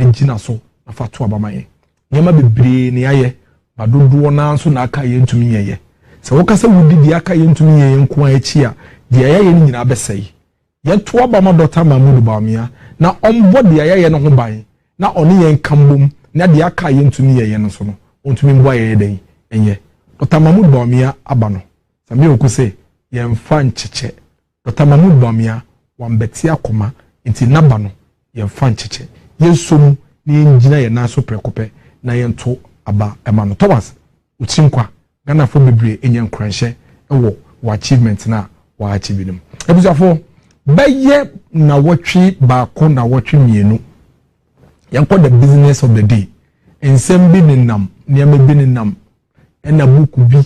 ne gina so na fa to abamaye nyema bebre ne aye badodo na nso na aka ye ntumi yeye se wo kasa wudi di aka ye ntumi yeye nko achi a de aye ni nyina besai ye to abama Dr. Mahmoud Bawumia na ombo de aye no ho ban na oni ye nkambom na de aka ye ntumi yeye no so no ontumi mbo aye den enye Dr. Mahmoud Bawumia abano sami okuse ye mfa ncheche Dr. Mahmoud Bawumia wambeti akoma nti nabano ye mfa ncheche ye som ni njina ye na so prekope na ye nto aba emano Thomas uchinkwa Ghana fo bebre enye nkranhye ewo wa achievement na wa achieve nim ebusafo baye na wotwe baako na wotwe mienu yanko the business of the day ensem bi ninam niam bi ninam ena buku bi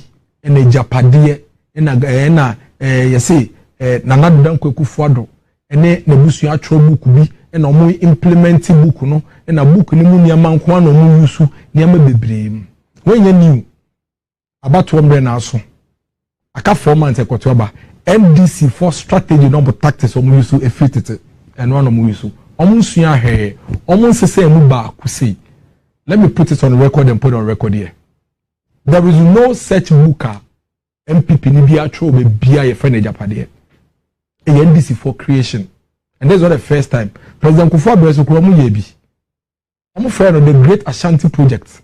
ena Agyapadee ena yesi nana dodan kwekufo ado ene na busu atro buku bi ena omo implement buku no ena buku ni mu niam anko na omo yusu niam bebre wenye new abato ombre na aso aka 4 months ekotoba NDC for strategy no tactics omo yusu efitete eno no omo yusu omo sua he omo sese mu ba kusi. Let me put it on record and put it on record here. There is no such booker MPP ni bi atro be bia ye friend Agyapadee NDC for creation, and this is not the first time President Kufuor so kro mu ye bi omo friend of the Great Ashanti project.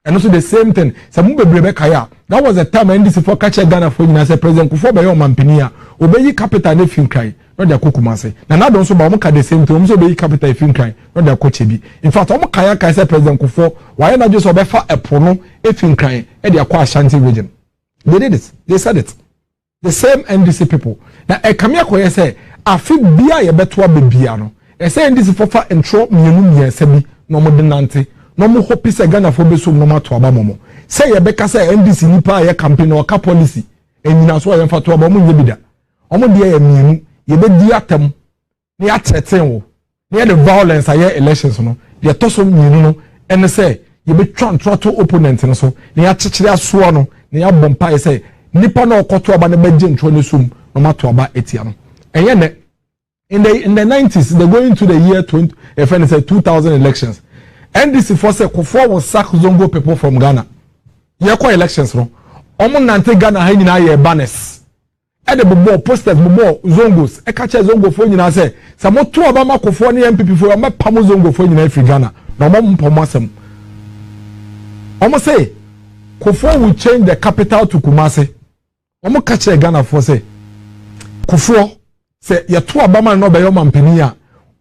And also the same thing. Samu bebrebe kaya. That was the time NDC for catch Ghana for you. I said President Kufuor be your mampenia. Obeyi capital ne fin cry. Not their kukumase. Na na don so ba omo ka the same thing. Omo so obeyi capital fin cry. Not their kochebi. In fact, omo kaya ka say President Kufuor. Why not just obefa epono fin cry? E their kwa Ashanti region. They did it. They said it. The same NDC people. Na e kamia ko say afi bia ye beto abebia no. E say NDC for fa intro mienu miense bi no mo denante. No mo hope say Ghana for be so no matter aba momo say ye beka say NDC nipa ye campaign or ka policy enyina so ye mfa to aba mo nye bida omo de ye mienu ye be di atam ne ya threaten wo ne the violence aye elections no ye to so mienu no ene say ye be twa to opponent no so ne ya chekere aso no ne ya bompa ye say nipa na okoto aba ne beje ntro ne sum no matter aba etia no enye ne in the 90s they going to the year 2000 elections. NDC for say Kufuor will sack Zongo people from Ghana. Ye kwa elections no. Omo nante Ghana ha nyina ye banners. E de bobo posters bobo Zongos. E ka che Zongo fo nyina say sa mo to Obama Kufuor ne MPP fo ma pam Zongo fo nyina fi Ghana. Na omo mpom asem. Omo say Kufuor will change the capital to Kumasi. Omo ka che Ghana for say Kufuor say ye to Obama no be yo mampani a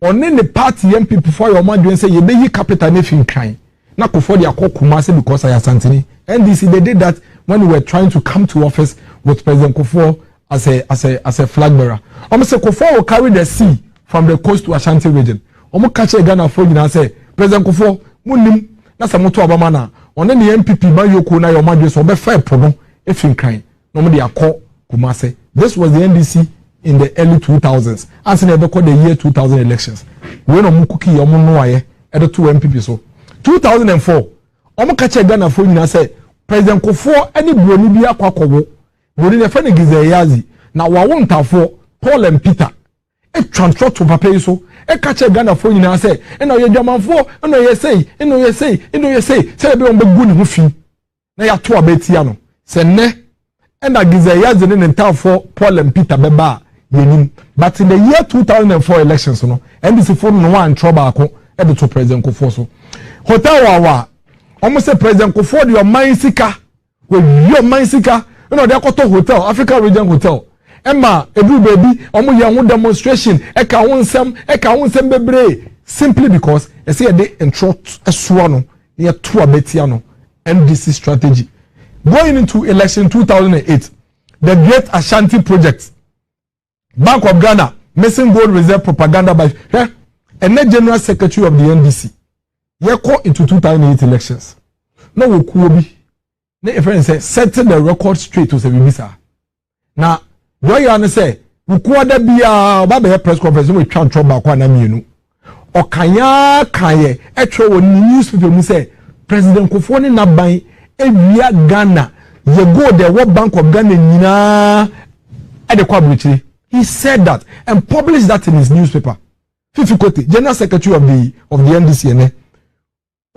on any party MPP for your man say you be capital ne fin crying. Na Kufuor de Kumasi because I Asantini. NDC they did that when we were trying to come to office with President Kufuor as a flag bearer. Say Kufuor will carry the sea from the coast to Ashanti region. Catch a Ghana for you and say President Kufuor munim na sa moto Obama na on any MPP man yoko na your man so be fair prono e fin crying. No de Kumasi. This was the NDC in the early 2000s. Answer never called the year 2000 elections. When omu cookie omu no aye, edo 2 MPP so. 2004, omu kache Ghana for you say President Kufuor any broni bi akwa kowo. Broni ne fene gizeyazi na wawon tafo Paul and Peter. E transfer to papa so. E kache Ghana for you say eno ye dwamanfo, eno ye say, say be on be gu ne ho fi. Na ya to abetia no. Se ne ena gizeyazi ne ntafo Paul and Peter beba. But in the year 2004 elections, NDC for no one trouble to President Kufuor so. Hotel Wawa, almost say President Kufuor your mind seeker, with your mind seeker, they are called hotel, Africa Region Hotel. Emma, Ebu baby, almost young demonstration, Eka won some bebre, simply because I see a day and trot a swano near to a Betiano, NDC strategy. Going into election 2008, the Great Ashanti Project. Bank of Ghana missing gold reserve propaganda by and the general secretary of the NDC. Ye call into 2008 elections. No we kuobi. Ne friend say setting the record straight to Sebibisa. Now, why you say we kuada bia ba press conference we try and trouble kwa na mienu. Okanya kaye etwe woni newspaper mu say President Kufuor ni naban ewia Ghana ye go the World Bank of Ghana nyina e de kwa bruchiri. He said that and published that in his newspaper. Fifi Kote, General Secretary of the NDC ene.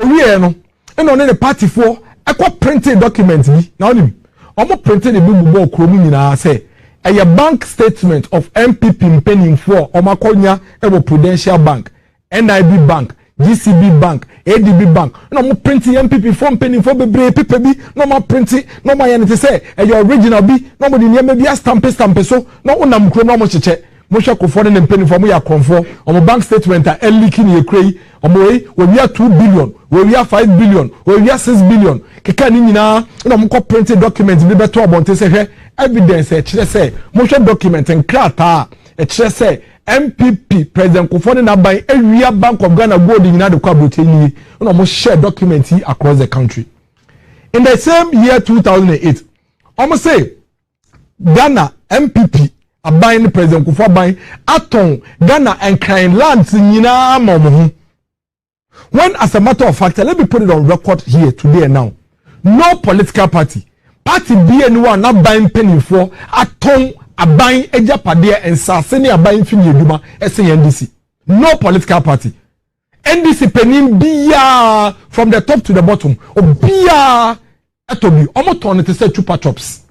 Owie no, and on the party for printed document bi. Now him. Omo printed the book bo kromu nyina say a bank statement of MPP penning for Omakonya Ewo Prudential Bank, NIB Bank, GCB Bank, ADB Bank. No more printing MPP form penning for bebre paper bi. No more printing. No more yanite say your original bi. No more the name bi stamp so. No unam kro no mo cheche. Mosha ko for dem penning for mo ya konfo. Omo bank statement a leaking ye krei. Omo we are 2 billion. We are 5 billion. We are 6 billion. Keka ni nyina na mo ko printed document bi beto abonte se hwe evidence e kire say mosha document nkrata e kire say MPP President Kufone Nabai area Bank of Ghana gold nyina de kwa broteni na mo share document across the country. In the same year 2008 almost say Ghana MPP aban President Kufo aban aton Ghana and Crime lands nyina mamu. When as a matter of fact, let me put it on record here today and now. No political party be anyone not buying penny for aton aban Agyapadee and Saseni aban fini eduma SNDC. No political party. NDC penny biya from the top to the bottom. Biya etobi. Omoton to say chupa chops.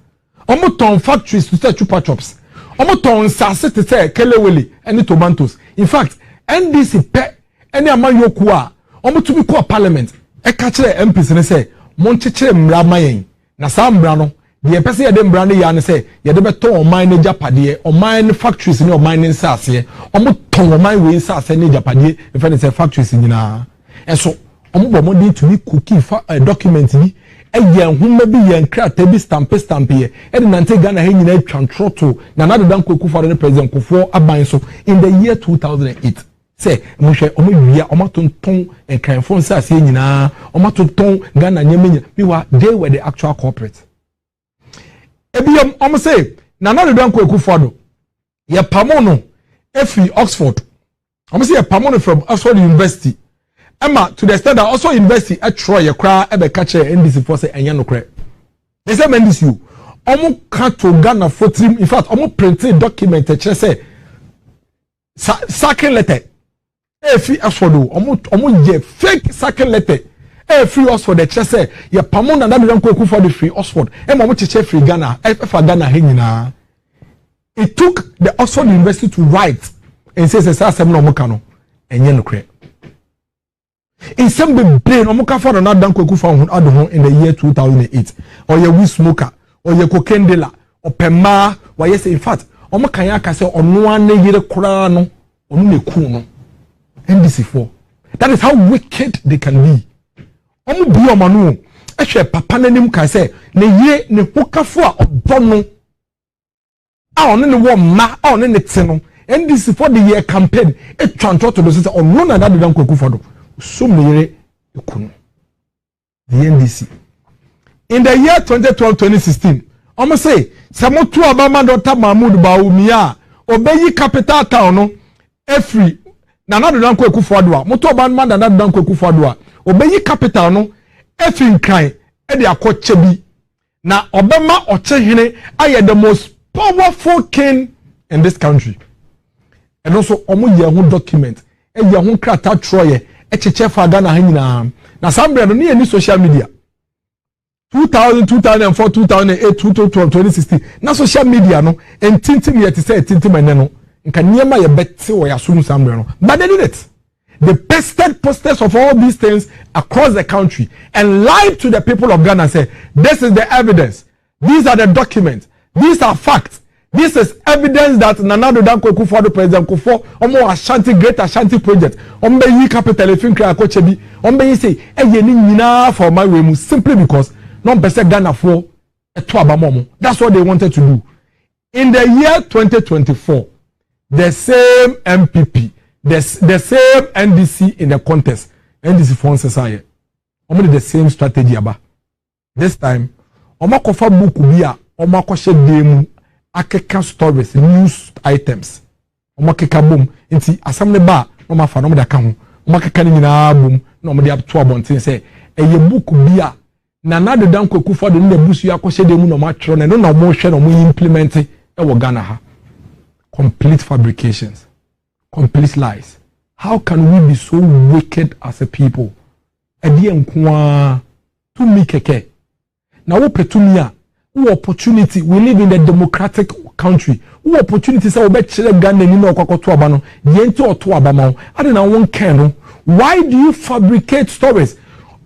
Omoton factories to say chupa chops. Omoton sase to say kelewele and tomatoes. In fact, NDC pe any amount yokuwa. Omotubi kwa parliament. Kachire MPs ne say monchechire mra mayen. Na saa mbra no de pese ye de mbra ne ya ne se ye de beto oman ne Agyapadee oman factories ne oman ne nsase omo ton oman we nsase ne Agyapadee e fe ne se factories nyina enso omo bo modin to be cookie document ni eye nhoma bi ye nkrata bi stamp ye e de nante Ghana he nyina atwantroto na na de dan koku for the president kofo aban so in the year 2008 say mo hwe omo wia omo tonton enkanfo nsase nyina omo tonton Ghana nyemenya biwa they were the actual corporate ebiam omo say na na de dan koku for do ye pamono efi Oxford omo say ye pamono from Oxford University Emma to the extent that also university atro ye kra ebe ka che NDC for say enya no kra they say NDC omo ka to Ghana for trim in fact omo printed document che say second letter free Oxford omo je fake second letter free Oxford the say ye pamon na dem ko for the free Oxford omo cheche free Ghana for Ghana he nyina it took the Oxford University to write and say say no mo no enye no kre in some brain omo ka for na dan ko for ado in the year 2008 or ye we smoker or ye cocaine dealer or pema why yes in fact omo kan ya ka say ono an yire kura no onu ne ku no NDC4. That is how wicked they can be. Omo bi o manu ehwe papa nanim ka say ne ye ne hokafo a obono a ono ne wo ma a ono ne te no NDC4 the year campaign e twanto to do say ono na that dan kwaku fodo so meyere ekunu the NDC in the year 2012-2016 omo say samotu abama Dr. Mahmoud Bawumia obeyi capital town no every na na dan kwaku fodo a moto ban man na dan kwaku fodo a obeyi capital no every nkran e de akoche bi na obema ochehene aye the most powerful king in this country and also omo ye ho document e ye ho krata troye e cheche fa Ghana ha nyina na sambre no ne ni social media 2000 2004 2008 2012 2016 na social media no entintim yet say entintim ene no nka niema ye bette wo ya sunu sambre no but they did it. They pasted posters of all these things across the country and lied to the people of Ghana and said, this is the evidence. These are the documents. These are facts. This is evidence that Nanado Danko Kufuor, President Kufuor, Omo Ashanti, Great Ashanti Project, Ombe yi capital, if you can Kochebi, Ombe yi say, nina for my way, simply because non person Ghana for a momo. That's what they wanted to do. In the year 2024, the same MPP, the same NDC in the contest, NDC for society, only the same strategy aba. This time, Oma kofa book biya, Oma koshe demu, akeka stories, news items. Oma keka boom, inti asamne ba, Oma fa nomo da kahu, Oma keka ni na boom, nomo di ap 2 abontin say, eye book biya, na nado danko kufa de nne busu ya koshe demu no matro, no na mo share no mo implement e wo Ghana ha. Complete fabrications. Complete lies. How can we be so wicked as a people? Edi enkwa to me keke. Now what petunia? What opportunity? We live in a democratic country. What opportunity say obe chere Ghana ni na okwakoto abano. Yenti oto abama. I don't know one can. Why do you fabricate stories?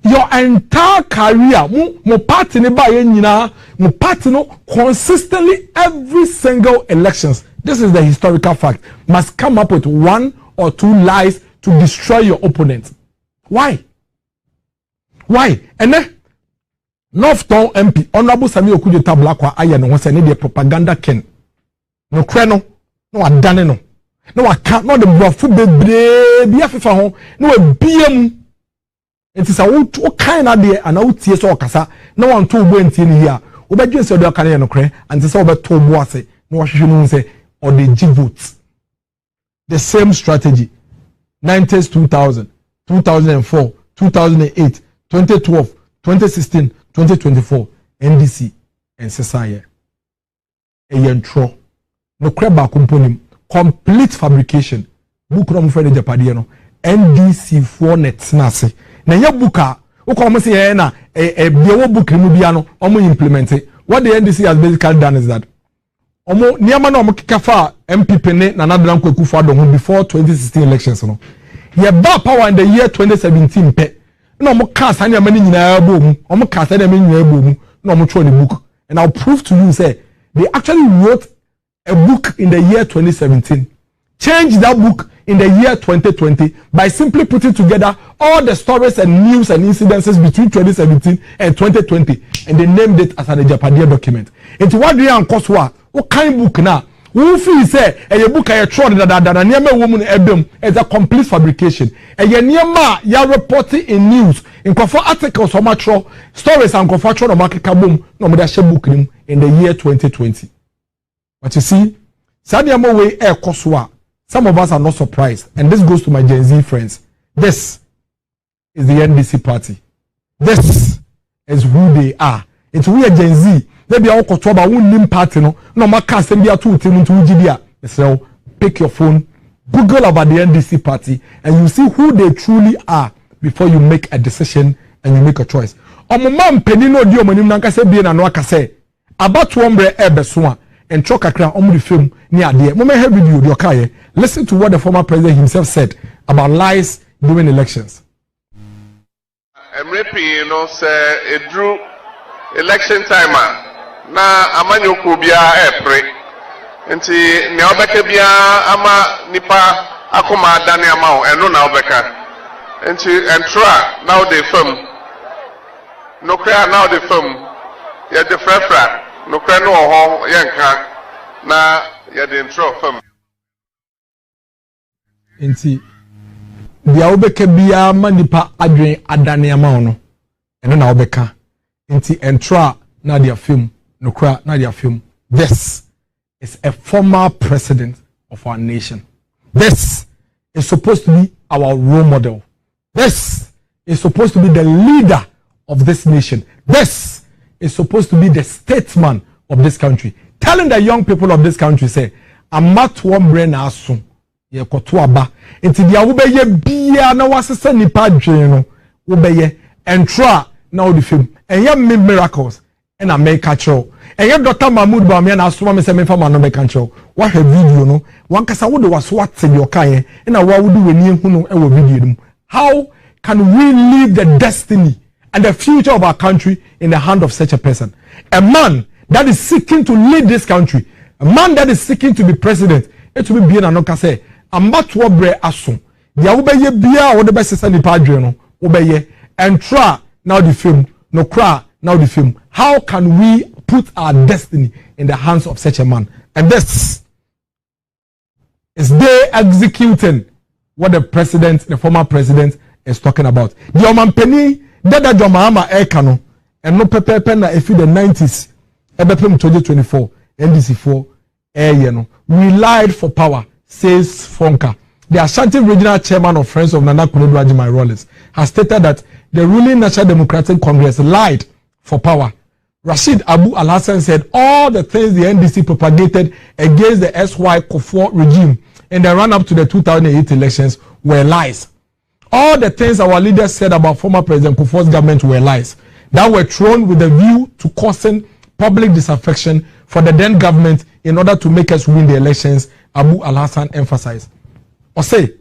Your entire career, mo party ne ba ye nyina, mo party no consistently every single elections. This is the historical fact. Must come up with one or two lies to destroy your opponent. Why? Why? And then Northtown MP Honorable Sami Okudjo Tablakwa aye no say ne propaganda ken. No kre no adane no. No aka no the brofo bebre bia fefa ho no abiem. Enti sa wo kind na de ana wo tie so okasa na wan to bo entie ni hia. Wo bedwe se do aka ne no kre anti se wo beto bo ase na wo hwehwe no say or the G votes. The same strategy. 90s 2000, 2004, 2008, 2012, 2016, 2024, NDC and Sesaye. A yentro. No creba componim. Complete fabrication. Book from Fred Agyapadee NDC for net nase. Na ya buka. Uko almost say na biawo book remubiano. Omo implement it. What the NDC has basically done is that omo niama na omo kikafa MP pene na Nadran Akufo-Addo before 2016 elections no. Ye ba power in the year 2017 pe. No omo cast anya mani nyina bom. Omo cast anya mani nyina bom. No omo throw the book. And I'll prove to you say they actually wrote a book in the year 2017. Change that book in the year 2020 by simply putting together all the stories and news and incidences between 2017 and 2020, and they named it as an Agyapadee document. It's what they are what kind book now? Who feel say a book I tried that near woman ebem is a complete fabrication. A near ya reporting in news in confor articles or matro stories and confor market boom no book in the year 2020. But you see, Sadiamo way air koswa. Some of us are not surprised, and this goes to my Gen Z friends. This is the NDC party. This is who they are. It's we are Gen Z. They be all kotoba who party no. No maka send to Ujidia. So pick your phone, Google about the NDC party, and you see who they truly are before you make a decision and you make a choice. Omumam penino dio manim nanka se bien anu aka se about wombre ebeswa and chokakra the film near there. Moment have video the okaye. Listen to what the former president himself said about lies during elections. MRP, you know, say it drew election timer. Na amanyo kubia epre. Nti ne obeka bia ama nipa akoma dane ama eno na obeka. Nti entra now the film. No clear now the film. Ya the frefra. No clear no ho yenka na ya the intro film. Nti dia obeka bia ma nipa adwen adane ama ono eno na obeka. Nti entra na dia film. No cry, not your film. This is a former president of our nation. This is supposed to be our role model. This is supposed to be the leader of this nation. This is supposed to be the statesman of this country. Telling the young people of this country, say, I'm not one brain asun. Ye kotuaba. Inti dia ubeye biya na wasisa nipa dweno. Ubeye entra now the film. And ye made miracles. And I make control. And yet Dr. Mahmoud Bawumia na asoma me se me fama no make control. What her video no? One kasa wo de was what in your kaye. And na wa wo do weni hu no e wo video no. How can we leave the destiny and the future of our country in the hand of such a person? A man that is seeking to lead this country. A man that is seeking to be president. It will be bien anoka say, "Ambato bre aso." Dia wo be ye bia wo de be sesa ni padwe no. Wo be ye entra now the film. No cry now the film. How can we put our destiny in the hands of such a man? And this is they executing what the president, the former president, is talking about. The Omampeni, Dada Jomahama Ekano, and no Pepe na if the 90s, Ebepem 2024, NDC4, Yeno, relied for power, says Fonka. The Ashanti Regional Chairman of Friends of Nana Kunodu Ajimai Rollins has stated that the ruling National Democratic Congress lied for power. Rashid Abu Al-Hassan said all the things the NDC propagated against the SY Kufuor regime in the run-up to the 2008 elections were lies. All the things our leaders said about former President Kufuor's government were lies that were thrown with a view to causing public disaffection for the then government in order to make us win the elections, Abu Al-Hassan emphasized. Or say,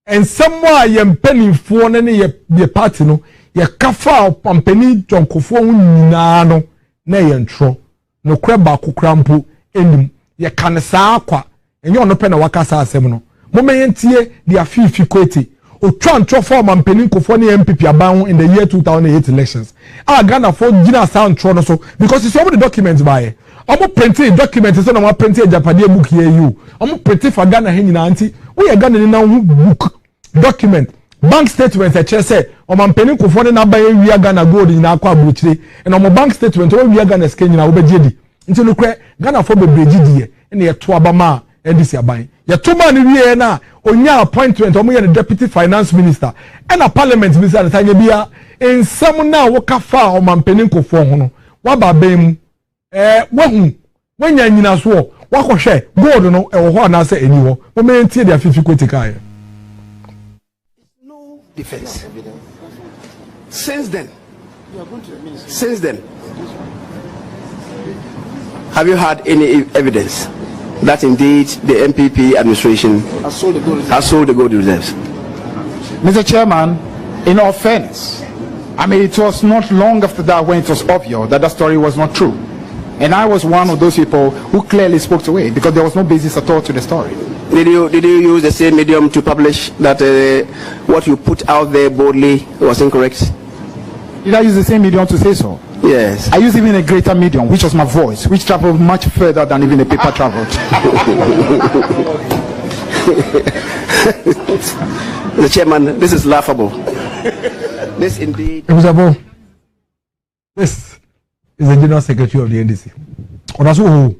and somewhere ye penny for any ye party no, ye kafa pampeni John Kufuor no na ye ntro no kreba kukrampo enim ye kanesa akwa enye ono pe na wakasa asem no momentie dia fifi kwete otwa ntro for pampeni Kufuor ne MPP aban in the year 2008 elections Ghana for gina sound tro no so because it's over the documents by omo printed documents so na mo printed Agyapadee book here you omo printed for Ghana he nyina anti we Ghana ni na book document bank statement a che say omampeni Kufuor na ban wi Ghana gold nyina akwa abrochire and omo bank statement o wi Ghana scan nyina wo begedi nti no kre Ghana for bebreji die na ye to abama ndisi aban ye to man wi na onya appointment omo ye deputy finance minister and a parliament minister na tanya bia in some na wo ka fa omampeni Kufuor ho no wa ba bem wahu wanya nyina so wakohwe gold no e ho na say eni ho mo mentie dia fifi kwetikaye. Defense. Since then, have you had any evidence that indeed the MPP administration has sold the gold reserves? Mr. Chairman, in all fairness, I mean, it was not long after that when it was obvious that the story was not true. And I was one of those people who clearly spoke to it because there was no basis at all to the story. Did you use the same medium to publish that what you put out there boldly was incorrect? Did I use the same medium to say so? Yes. I used even a greater medium, which was my voice, which traveled much further than even the paper traveled. The chairman, this is laughable. This indeed. This is the General Secretary of the NDC. Onaso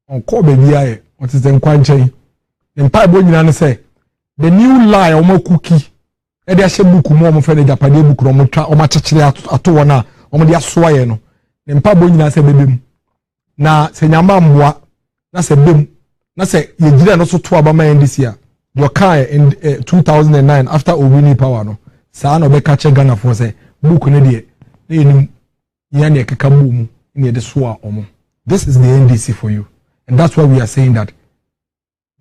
on call baby what is the nkwanchen. The Bible nyina say the new lie omo cookie e dey ahye book mo omo fe na Agyapadee book no mo twa omo achechire ato wona omo dey asoaye no the Bible nyina say bebem na se nyama mboa na se bem na se yegire no so to abama NDC a do kai in 2009 after Owini power no saa na obeka che Ghana for say book no dey na yenim ya na ekeka mu ne dey so a omo. This is the NDC for you, and that's why we are saying that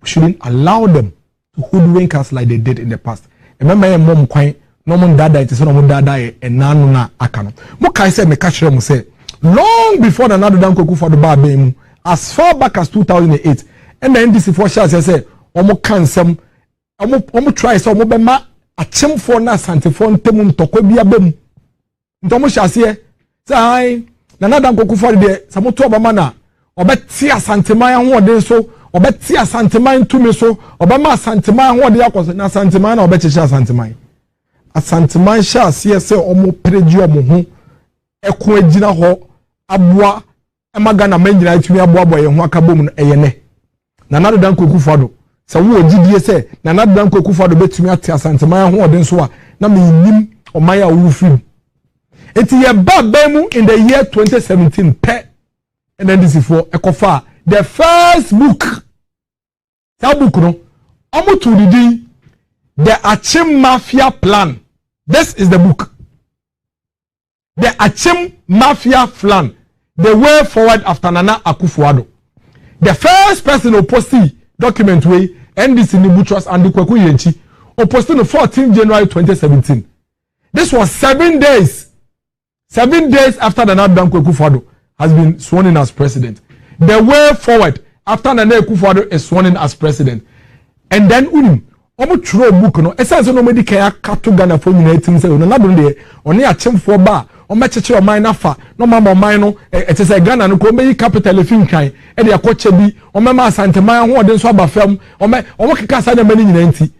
we shouldn't allow them to hoodwink us like they did in the past. Remember, my mom quite no one dada it is no one dada and none na akano. Mo kai say me catch them say long before the Nadu Danko for the bar beam as far back as 2008 and the NDC for sure say omo kan sem omo try so omo be ma achem for na sante for ntemum tokwa bia bem ntomo hyase say na Nadu Danko for the samoto obama na obeti asanteman ho den so obeti asanteman tumi so obama asanteman ho de akoso na asanteman na obechiche asanteman sha se omo preji omo ho eko agina ho aboa emaga na manyina atumi aboa ye ho akabom no eyene na Nadu Danko Kufuor se wo ogidie se na Nadu Danko Kufuor betumi ate asanteman ho den so a na menim omaya wo film eti ye ba mu in the year 2017 pe and then this is for Ekofa the first book that book no omo to the Achim Mafia plan. This is the book, the Achim Mafia plan, the way forward after Nana Akufo-Addo. The first person who posted document way NDC Nibutras and the Kwaku Yenchi who posted on 14 January 2017. This was 7 days after the Nana Akufo-Addo has been sworn in as president. The way forward after Nana Akufo-Addo is sworn in as president. And then omo tro book no essence no medi kan akato Ghana for nyina say no nado de oni achemfo ba o mecheche o man nafa no mama o man no ete say Ghana no ko meyi capital efin kan e de akoche bi o mema asanteman ho de so aba fam o keka sa na mani nyina nti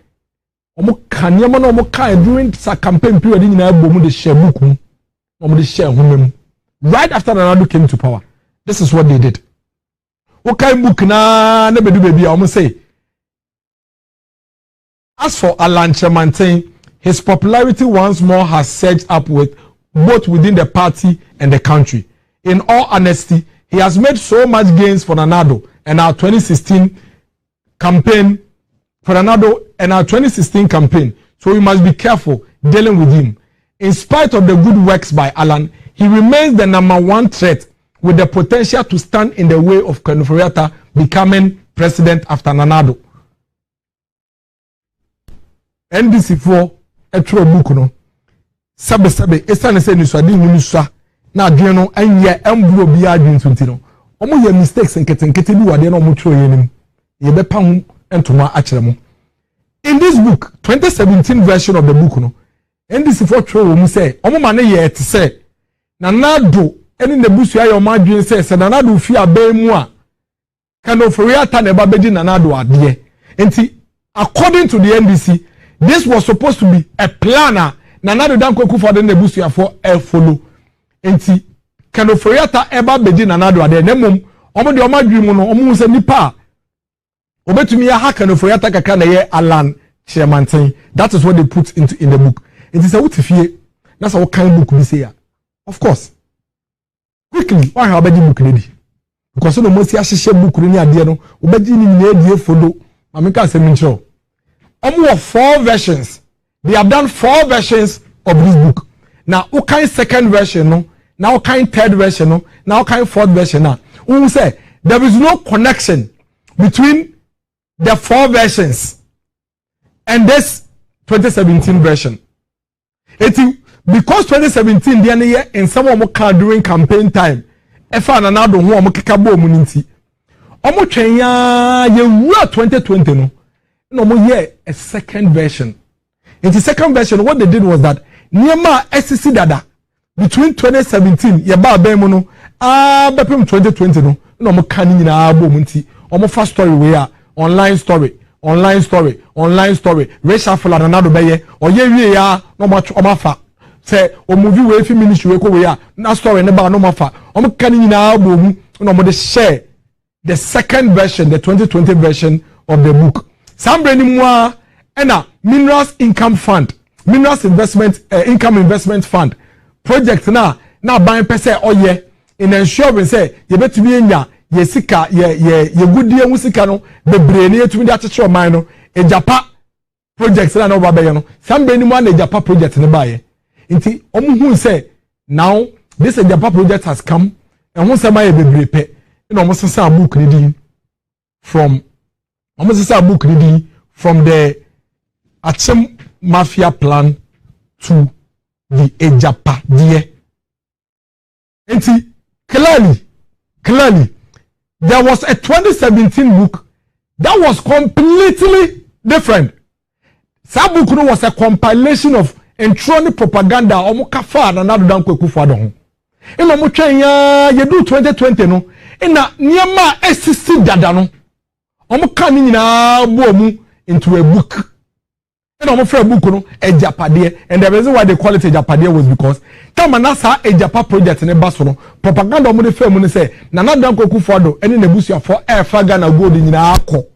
o kan yema no o kan during sa campaign period nyina bomu de share book mu o de share homem right after Nana came to power. This is what they did. O kan book na bedu baby o say as for Alan Chemantin, his popularity once more has surged up with both within the party and the country. In all honesty, he has made so much gains for Nanado and our 2016 campaign for Nanado and our 2016 campaign. So we must be careful dealing with him. In spite of the good works by Alan, he remains the #1 threat with the potential to stand in the way of Kenuforiata becoming president after Nanado. NDC for a true book no. Sabe esane se niswade nuswa na adwen no anye embro bia adwen tuntino. Omo ye mistakes nketenkete bi wade na omo tro yenim. Ye be pa hu entoma akere mo. In this book, 2017 version of the book no, NDC for true wo mu say omo ma ne ye te say Nanado eni nebusu ya omo adwen say Nanado fi aban mu a Kenuforiata ne ba bedi Nanado ade. Enti according to the NDC, this was supposed to be a planner. Nanado dan kweku for the nebusu ya for follow. Enti Kenuforiata eba bedi Nanado ade. Nemom omo de omo adwen mu no omo se nipa obetumi ya ha Kenuforiata kaka na ye Alan Chairmanten. That is what they put in the book. It is a utifie. That's how kind book we say. Of course. Quickly, why have a book ready? Because no most ya book ni ade no, obeji ni na die follow. Ameka say mincho. Omo 4 versions. They have done 4 versions of this book. Now, what kind second version no? Now what kind third version no? Now what kind fourth version now? Who say there is no connection between the 4 versions and this 2017 version. Because 2017 the year in some of them during campaign time, efa Nanado ho omo kekabo omo nti. Omo twenya ye wura 2020 no. No more year a second version. In the second version, what they did was that Niema SCC dada between 2017 ye ba ben mu no bepem 2020 no no mo kan nyina abo munti omo first story we are online story racial fula Nanado beye oye wie ya no mo omafa say o movie we fi ministry we ko we ya na story ne ba no mafa omo kan nyina abo mu no mo de share the second version, the 2020 version of the book. Sambre ni mwa ena minerals income fund, minerals investment income investment fund project na ban pese oye in ensuring say ye betumi enya ye sika ye gudie hu sika no bebre ne yetumi de acheche oman no Ejapa project na no ba be no sambe ni mwa na Ejapa project ne ba ye nti omu hu say now this Ejapa project has come and hu say ma ye bebre pe na omo sesa book reading from the Achem Mafia plan to the Agyapadee. And clearly, there was a 2017 book that was completely different. That book was a compilation of entronic propaganda. Omukafa na nadu dan kweku fado ho. Ina mo twenya ye do 2020 no. Ina niema SCC dada no. Omuka ni nyina bo mu into a book. And I'm afraid book no Agyapadee, and the reason why they call it Agyapadee was because Tamanasa Ejapa project in a basono propaganda omo de fam no say Nana Danko Kufuado any nebusia for air faga na gold in akọ.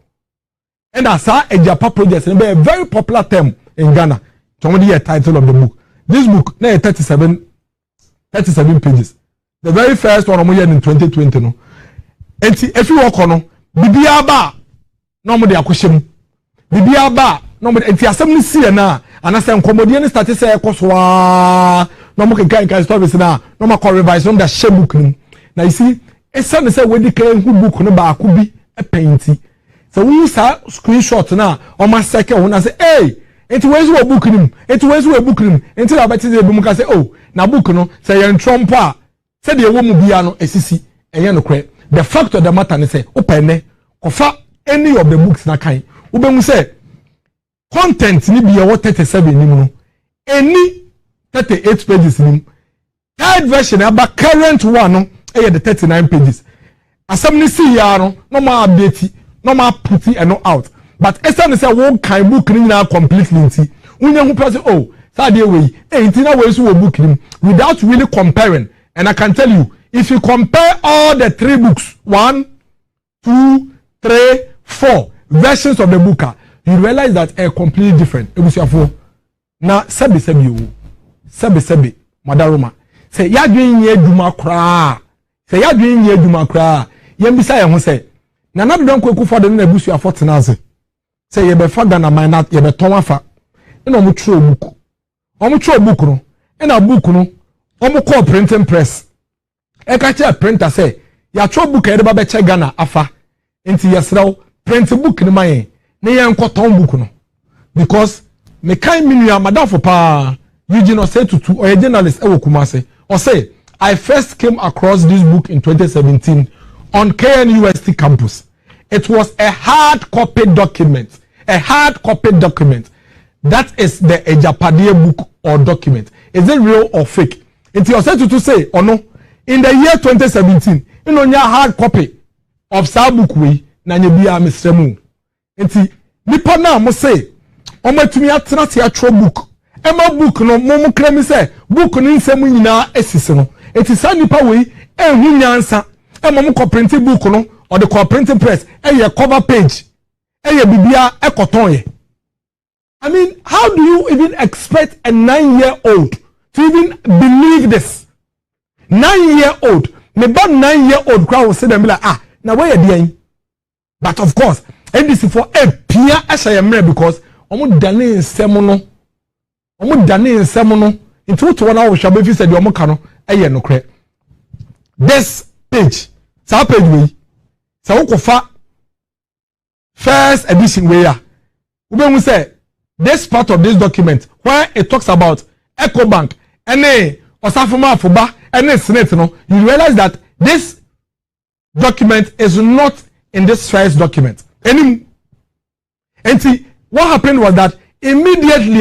And as Ejapa project be a very popular term in Ghana. Somebody the title of the book. This book na 37 pages. The very first one omo here in 2020 no. Enti if you work on bibia ba no omo de akohyem. Bibia ba no but enti asem ni sie na anase nkomodie ni start say ekoswa no mo kan stories na no ma revise no da share book ni na you see esa say we kan hu book no ba akubi e painti so we sa screenshot na o ma seke ho na say hey enti we zo book ni enti we zo book ni enti na beti dey bi mu ka say oh na book no say yen trompo a say dey wo mu bia no esisi enye no kre the fact of the matter ni say open ne kofa any of the books na kan wo be mu say content ni be what 37 ni mu no any 38 pages ni third version about current one no e the 39 pages asam ni see ya no ma update no ma put it no out but esa ni say one kind book ni na completely nti unya hu person oh say dey way nti na we so wo book ni without really comparing. And I can tell you if you compare all the 3 books 1 2 3 4 versions of the book you realize that are completely different. Ebusiafo na sebi madaroma say ya dwen ye aduma kra say ya dwen ye aduma kra ye mbisa ye ho say na na don kweku fo de na ebusiafo tenaze say ye be fa Ghana man na ye be ton afa na omo tro book no na book no omo call printing press e ka che printer say ya tro book e de ba be che Ghana afa enti yesrew print book ni man na ye nkoton book no because me kan minua madam for pa Eugene say to or journalist e wo Kumase or say I first came across this book in 2017 on KNUST campus. It was a hard copy document. That is the Agyapadee book or document. Is it real or fake? It was said to say, or no, in the year 2017, you know, your hard copy of sa book we na nyebia Mr. Mu. Enti nipa na mo say, omo tumi atena te atro book. Ema book no mo kremi say book ni nsem nyina esisi no. Enti sa nipa we enhu nyansa. Ema mo ko print book no or the co printing press your cover page your bibia ekoton ye. I mean, how do you even expect a 9-year-old to even believe this? 9-year-old, me about 9-year-old crowd will say them like now where you doing? But of course, and this is for a pia asayemre because omo dane semono into to one hour shabe fi said omo kano eye no kre. This page, sa page we sa ukofa first edition we ya we say this part of this document where it talks about EcoBank and Osafoma Fuba and Senate no, you realize that this document is not in this first document anymore. And see what happened was that immediately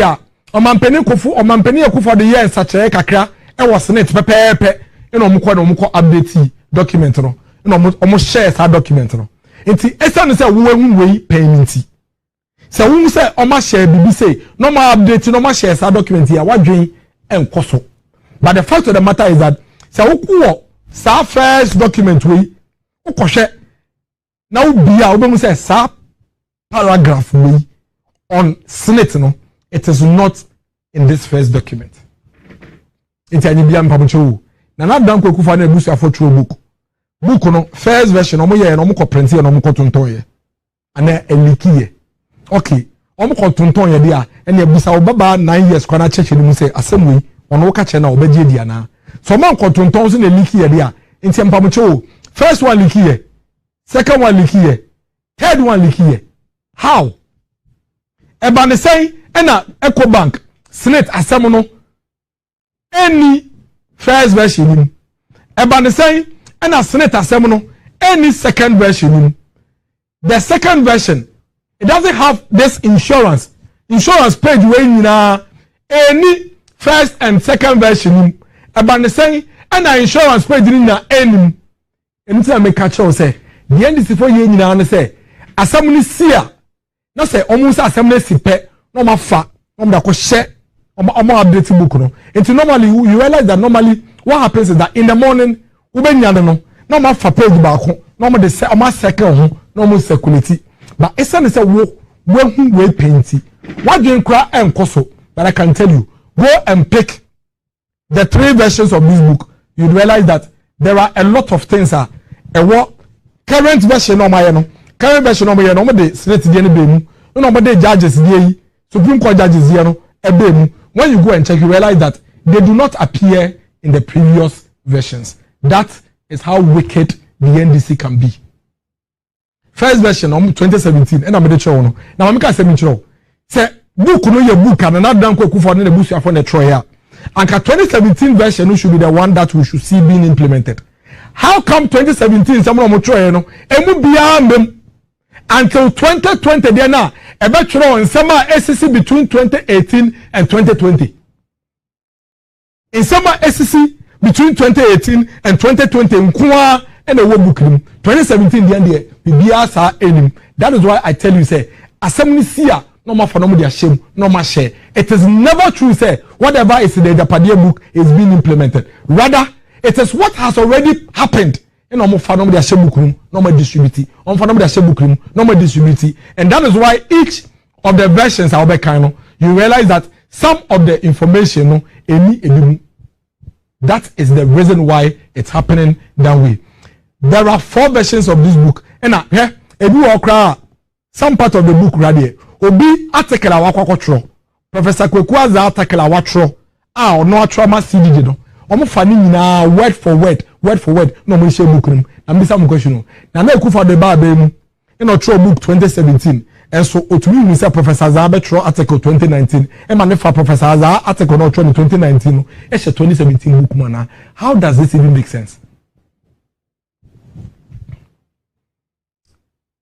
Omampeni Kufu the year in such a kakra it was Senate pepe you know muko update document no you know almost share that document no. And see esa say we payment. So when we say Oma share BBC, no more update, no more share that document here. What doing and koso. But the fact of the matter is that so who sa first document we share now be we say sa paragraph we on Senate no, it is not in this first document. It's any biam pamucho. Na na dan kweku fa na ebusu afo true book. Book no first version omo ye no mo ko print ye no mo ko tonton ye. Ana eliki okay omo ko tonton ye dia ene ebusa obaba 9 years kwana cheche ni mu say asemwe ono ka che na obaje dia na so man ko tonton so na eliki ye dia enti mpamucho first one eliki ye second one eliki ye third one eliki ye how eba ne say ena EcoBank Senate asem no any first version ni eba ne say ena Senate asem no any second version. The second version, it doesn't have this insurance page where you know any first and second version about the same and an insurance page in any anytime make catch say the end is for you now say assembly see no say almost assembly sipe no ma fa no da ko share omo update book no. It's normally you realize that normally what happens is that in the morning we be nyane no ma fa page back no ma the say omo second ho no mo circulate but it's not say we painty what do you cry and koso. But I can tell you, go and pick the 3 versions of this book. You realize that there are a lot of things a current version of my current version of my no de Senate dey be no de judges dey Supreme Court judges dey no e when you go and check you realize that they do not appear in the previous versions. That is how wicked the NDC can be. First version of 2017 and I'm the show no now I'm can say me show say book no your book and not dan kweku for na busu afọ na troya and 2017 version should be the one that we should see being implemented. How come 2017 someone mo troya no emu bia mbem until 2020 there na e be tro nsema SCC between 2018 and 2020 in summer SCC between 2018 and 2020 nkoa and a book 2017 the end bibia sa enim. That is why I tell you say assembly sia no more for no their shame no more share. It is never true say whatever is in the Agyapadee book is being implemented. Rather it is what has already happened in no more for no their shame book no more distribute on for no their shame book no more distribute. And that is why each of the versions are kind you realize that some of the information no any that is the reason why it's happening that way. There are 4 versions of this book. And here, edu okra some part of the book radio obi article a wakwakotro Professor Kweku Aza article a watro no trauma CDG no omo fa ni nyina word for word no mo share book nim na me some question na na ekufa de ba mu no tro book 2017 and so otumi ni say Professor Aza betro article 2019 e ma ne fa Professor Aza article no tro 2019 no e she 2017 book mana. How does this even make sense?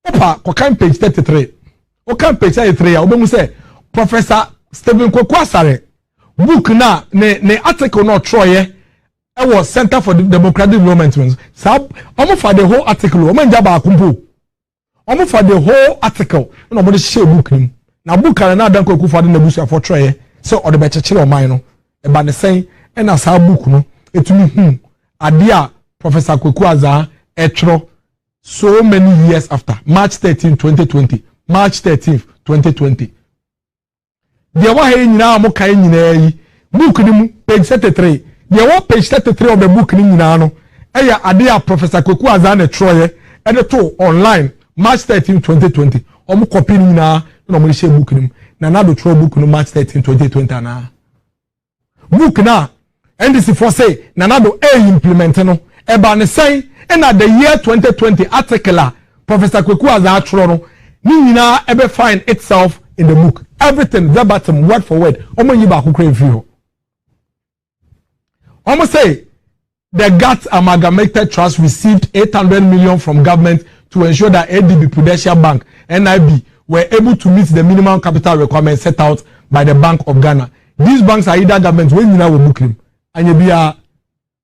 Opa kokan page 33 okan page 33 ya obemu say Professor Stephen Kweku Asare book na ne article no troye e was Center for Democratic Development so omo for the whole article omo nja ba akumpo omo for the whole article no omo de share book nim na book na dan Kweku for the nebusia for troye so o de be chechire o man no e ba ne sen e na sa book no etumi ade a Professor Kweku Aza etro so many years after March 13 2020 March 13 2020 there wa he nyina mo kan nyina yi book ni mu page 33 there wa page 33 of the book ni nyina no eya ade a Professor Kweku Aza na troye e de to online March 13 2020 omo copy ni nyina no mo share book ni mu na do tro book no March 13 2020 na book na NDC for say na do implement no e ba ne say na the year 2020 article Professor Kweku Aza tro no ni nyina e be find itself in the book, everything verbatim, word for word. Omo yi ba kukre view. Omo say the GATT Amalgamated Trust received 800 million from government to ensure that ADB Prudential Bank (NIB) were able to meet the minimum capital requirements set out by the Bank of Ghana. These banks are either government when you know we book them, and you be a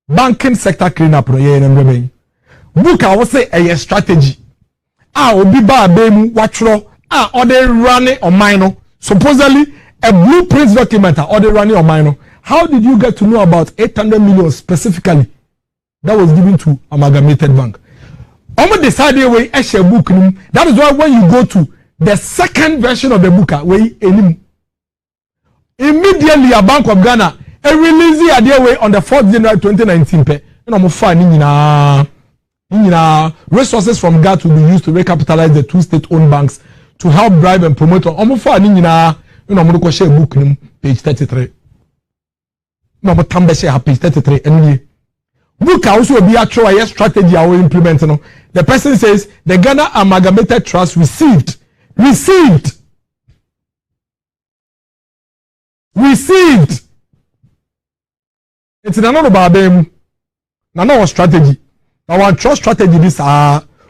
banking sector cleanup. No ye book I will say a strategy. Obi ba abemu watro. Or they running on minor. Supposedly a blueprint document or they running on minor. How did you get to know about 800 million specifically that was given to Amalgamated Bank? Almost decided way a share book. That is why when you go to the second version of the book, immediately a Bank of Ghana release the idea way on the 4th January 2019. Resources from GATT will be used to recapitalize the two state-owned banks to help drive and promote omo fa ni nyina no mo ko share book nim page 33 no mo tambe share page 33 eni book also be a try strategy I will implement no. The person says the Ghana Amalgamated Trust received it's another babem na no strategy now one trust strategy this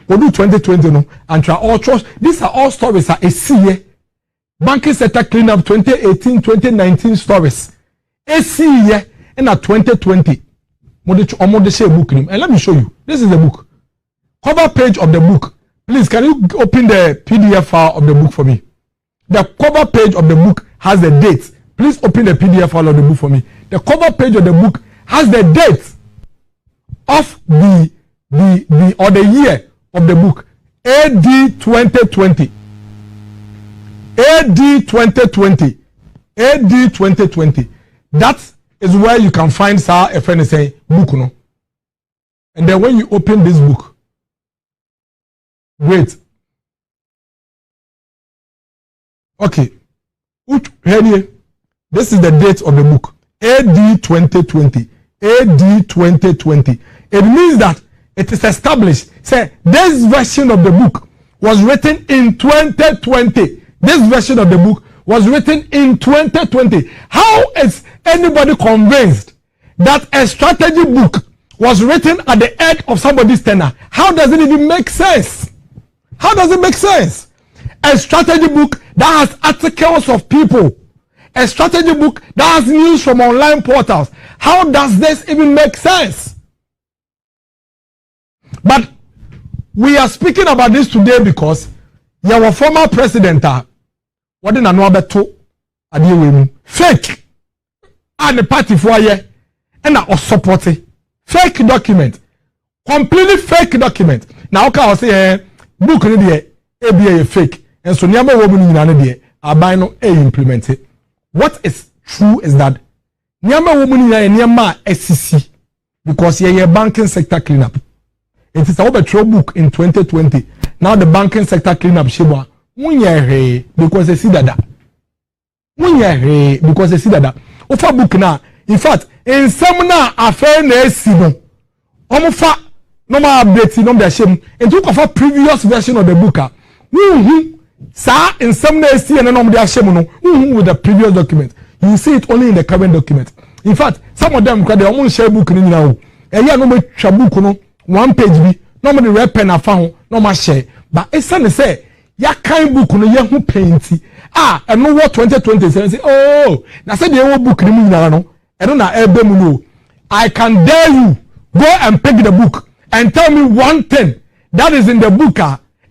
we do 2020 no and try all trust. These are all stories are a year banking sector cleanup 2018 2019 stories a year and a 2020 model share book and let me show you. This is the book cover page of the book. Please can you open the PDF file of the book for me? The cover page of the book has the date. Please open the PDF file of the book for me. The cover page of the book has the date of the year of the book AD 2020 that is where you can find a friend say book no. And then when you open this book, wait, okay, this is the date of the book AD 2020. It means that it is established. Say this version of the book was written in 2020. This version of the book was written in 2020. How is anybody convinced that a strategy book was written at the end of somebody's tenure? How does it even make sense? How does it make sense? A strategy book that has articles of people, a strategy book that has news from online portals. How does this even make sense? But we are speaking about this today because your former president what did know about fake and the party for you and I support it. Fake document, completely fake document. Now okay, I say book ni dey a fake and so nyama wo mu nyina dey aban no implement it. What is true is that nyama wo mu nyama SCC because your banking sector cleanup. It is our true book in 2020. Now the banking sector cleanup shiba munye because they see that munye because they see that ofa book na in fact in some na affair na esi no omofa no ma update no dey shame and you of a previous version of the book sa in some na esi and no dey shame no with the previous document you see it only in the current document. In fact some of them they almost share book ni nyina o eya no be twa book no one page bi no mo dey red pen afa ho no ma share but esa say ya kan book no ye hu painti and no what 2027 say oh na say the book ni mu nyina no eno na ebe mu no I can dare you go and pick the book and tell me one thing that is in the book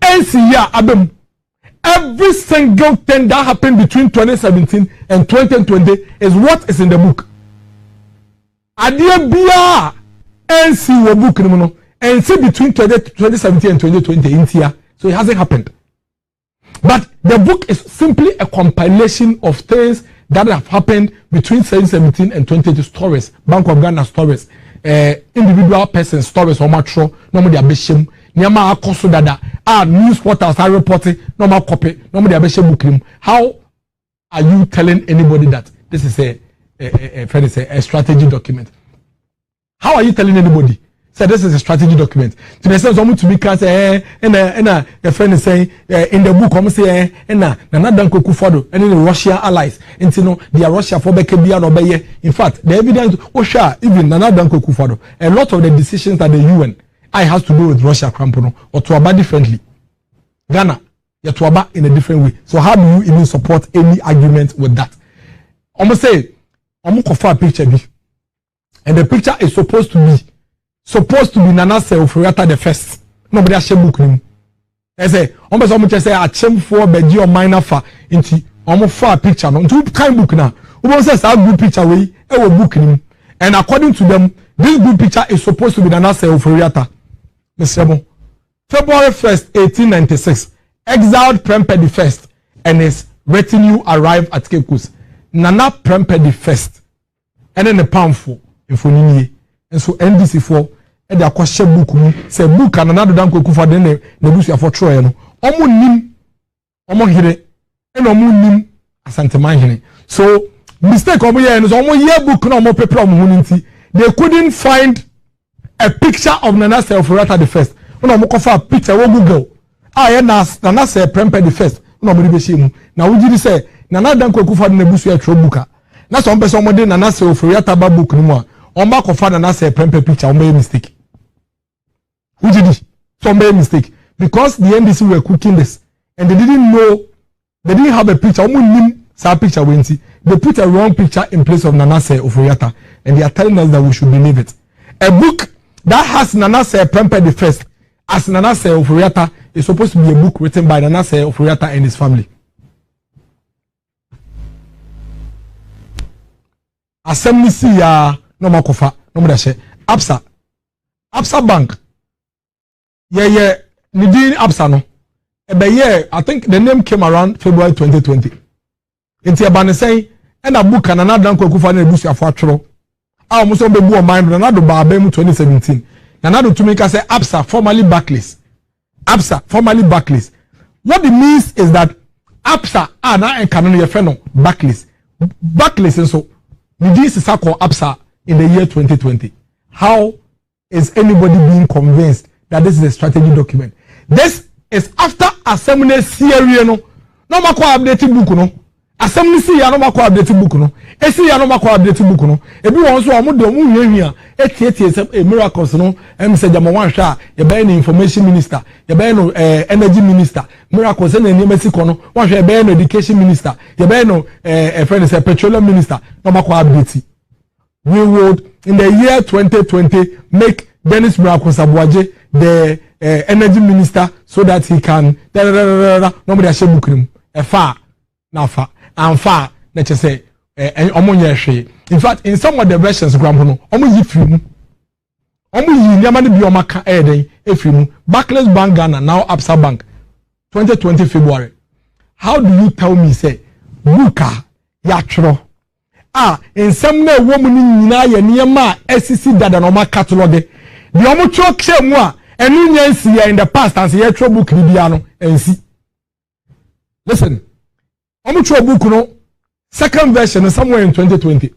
NCA abem every single thing that happened between 2017 and 2020 is what is in the book adia bia NC wo book ni mu no and see between 2017 and 2020 in here so it hasn't happened. But the book is simply a compilation of things that have happened between 2017 and 2020 stories, Bank of Ghana stories, individual person stories, or matro, no more the abeshim, Niama akoso dada, news portals are reporting, no more copy, no more the abeshim book. How are you telling anybody that this is a strategy document? How are you telling anybody? So this is a strategy document. To the sense to be can say a friend is saying in the book come say na dan koku fodo and in the Russian allies into no the Russia for Bekebia no be. In fact the evidence even na dan koku fodo a lot of the decisions that the UN has to do with Russia crampono or to about differently. Ghana you to about in a different way. So how do you even support any argument with that? Almost say kofa picture bi and the picture is supposed to be Nana Sefuriata the first. Nobody has book him. I say, almost say a chem for Beji or minor fa into almost far picture. No, two kind book now. Who says a good picture way? I will book him. And according to them, this good picture is supposed to be Nana Sefuriata. Mr. February 1st, 1896, exiled Prempeh the First and his retinue arrived at Cape Coast. Nana Prempeh the First, and then the poundful in Fonini. And so NDC for and the question book say book and another dan koku for den na busu for troy no omo nim omo hire and omo nim asante man hire so mistake omo here no omo here book na omo paper omo hunti they couldn't find a picture of Nana Sefuriata the First when omo ko fa picture wo Google Nana Prempeh the First no omo be shemu na wo gidi say Nana dan koku for den na busu e tro book na so omo be so omo de Nana Sefuriata ba book ni mu a omo ko fa Nana Prempeh picture omo mistake. Who did it? So made mistake because the NDC were cooking this and they didn't know, they didn't have a picture. Picture they put a wrong picture in place of Nana Sefuriata and they are telling us that we should believe it. A book that has Nana Prempeh the First as Nana Sefuriata is supposed to be a book written by Nana Sefuriata and his family. Assembly no more kofa no more dashe Absa Bank. Yeah, Nidin Absa no. I think the name came around February 2020. Inti abane say and a book and another danko kufa na ebusu afo atworo. Almost on be bu o mind na do ba mu 2017. Na do to make say Absa formerly Barclays. Absa formerly Barclays. What it means is that Absa na enka no ye fe no Barclays. Barclays so Nidin is called Absa in the year 2020. How is anybody being convinced that this is a strategy document? This is after assembly series no mako update book no. Assembly see ya no mako update book no. Esi ya no mako update book no. Ebi won so omo de omo hwehwia etieti miracles no em say jama wan hwa ye be no information minister, ye be no energy minister, miracles na ni Mexico no, wan hwa ye be no education minister, ye be no friend say petroleum minister, no mako update. We would in the year 2020 make Dennis Aboagye the energy minister so that he can nobody share book him far na say in fact in some of the versions grandpa no yi free mu yi nyama ne bi o maka free mu Barclays Bank Ghana now Absa Bank 2020 February. How do you tell me say buka ya tworo in some na wo mu ni nyina ye niam SCC dada no ma catalog the omo chok mu enu nyansi in the past as ye tro book ni bia no ensi Listen, omo twa book no second version somewhere in 2020.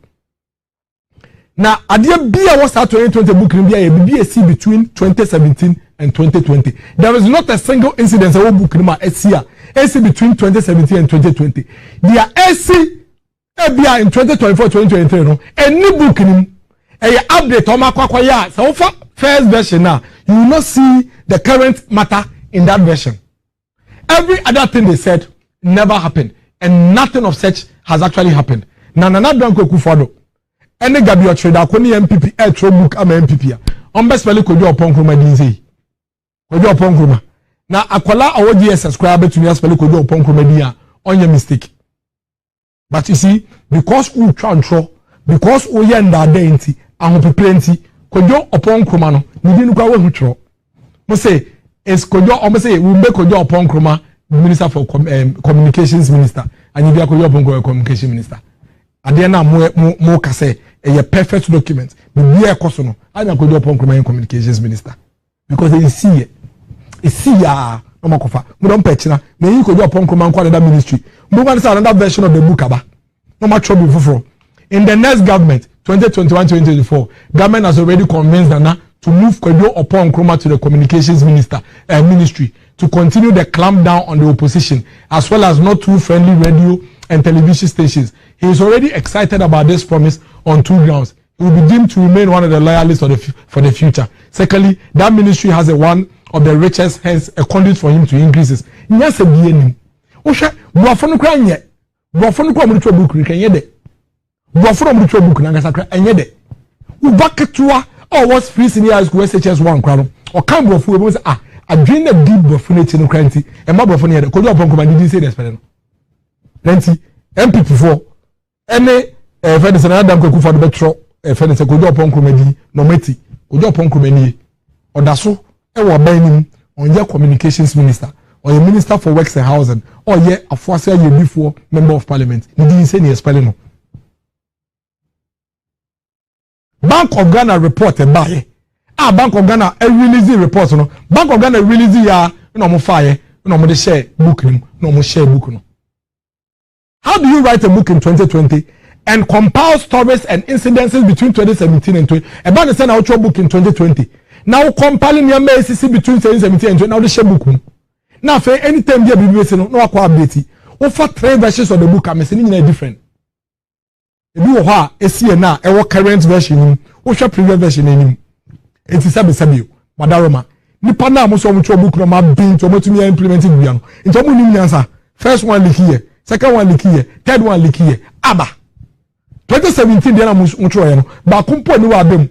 Now, adie bia was that 2020 book in bia see between 2017 and 2020. There is not a single incident that book in my AC between 2017 and 2020. There AC bia in 2024 2023 no any book in a update on my kwakwaya. So for first version now, you will not see the current matter in that version. Every other thing they said never happened, and nothing of such has actually happened. Nana Danko Kufado. Any Gabio trader, Koni MPP, Air book, am MPP. Best value could do upon Kruma DZ. Could do upon Kruma. Now, Akola or subscriber to your spell could do upon Kruma on your mistake. But you see, because we control, because we end our dainty, and we plenty, could do upon Krumano, we didn't go with control. Must say, is could do almost say, we make could do upon Kruma, Minister for Communications Minister, and you be a could do upon Communication Minister. Adiana mo kase a perfect document. Be a kosono. I na kojo upon Communications Minister because they see ya no makofa. We don't patch na. Me you kojo upon another ministry. Move on to another version of the book aba. No much trouble for. In the next government 2021-2024, government has already convinced Nana to move kojo upon to the Communications Ministry to continue the clampdown on the opposition as well as not too friendly radio and television stations. He is already excited about this promise on two grounds. He will be deemed to remain one of the loyalists for the future. Secondly, that ministry has one of the richest, hence a conduit for him to increases. Yes, a BNM. Osha, Buafon Kranye, Buafon Kramutro book, and yede. Buafon Mutro book, Nangasakra, and yede. Ubakatua, or what's free senior school SHS1 crown, or Cambo Fu was a dream of deep buffoonating in cranty, and my buffon here, could you upon command didn't say this, plenty, MPP4. Any friend is another damn for the betro, a friend is a good upon comedy, no meti, good upon comedy, or daso, or binding on your Communications Minister, or your Minister for Works and Housing, or yet a first year before Member of Parliament. You didn't say any spelling. Bank of Ghana reported by Bank of Ghana a release report. No Bank of Ghana release no more fire, no more share book, no more share book. No. How do you write a book in 2020 and compile stories and incidences between 2017 and 20? About the same outro book in 2020. Now compiling your MACC between 2017 and 20. Now the share book. Now for any time there BBC no update. Over 3 versions of the book I'm saying different. If you are a CNA, a current version, or previous version in it is Sabio, Madaroma. Nipa na mo so outro book no ma bin to me implementing bia no. Into mo nim answer. First one leak here. Second one leak here, third one leak here. Aba 2017 there na mucho no ba kumpo ni wa bem.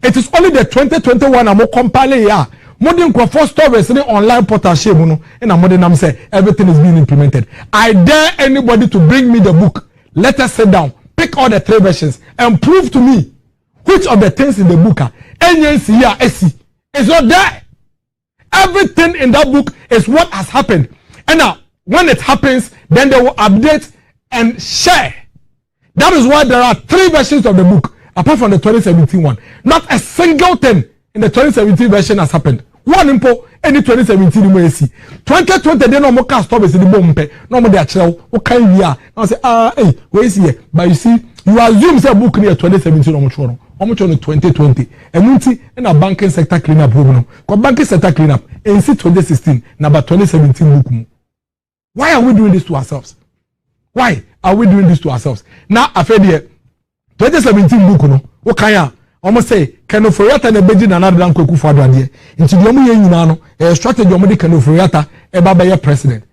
It is only the 2021 am compiling here. Modern crowd stories in online portal shame no and modern am say everything is being implemented. I dare anybody to bring me the book. Let us sit down, pick all the 3 versions and prove to me which of the things in the book are NNC is not there. Everything in that book is what has happened. And now when it happens, then they will update and share. That is why there are 3 versions of the book, apart from the 2017 one. Not a single thing in the 2017 version has happened. One impo, any 2017 you may see. 2020, they no more cast stories in the bomb. No more their child. What kind we are? I say, hey, where is here? But you see, you assume say book near 2017 or much on 2020. And in a banking sector cleanup program. Because banking sector cleanup, in 2016, number 2017 book. Why are we doing this to ourselves? Why are we doing this to ourselves? Now, I feel here, 2017 book, no, what can I almost say, can of Foriata and a Beijing and another Uncle for Adria. Into the Omu a strategy of Medican of Foriata, a Baba president.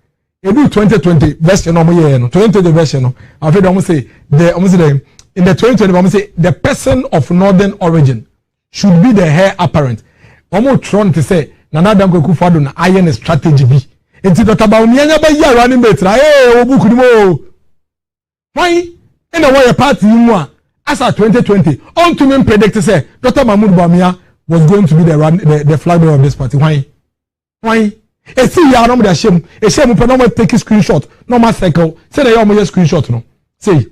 A new 2020 version of 2020 version. I feel almost say, in the 2020, almost say, the person of northern origin should be the heir apparent. Almost trying to say, Nana Uncle for Adon, iron strategy be. Enti Dr. Baunianya ba ya running mate na obuku ni mo. Why? In a way party mu as at 2020 on to me predict say Dr. Mahmoud Bawumia was going to be the flag bearer of this party. Why? E see ya no dey shame. E shame pe no mo take screenshot. No ma cycle. Say dey mo screenshot no. Say.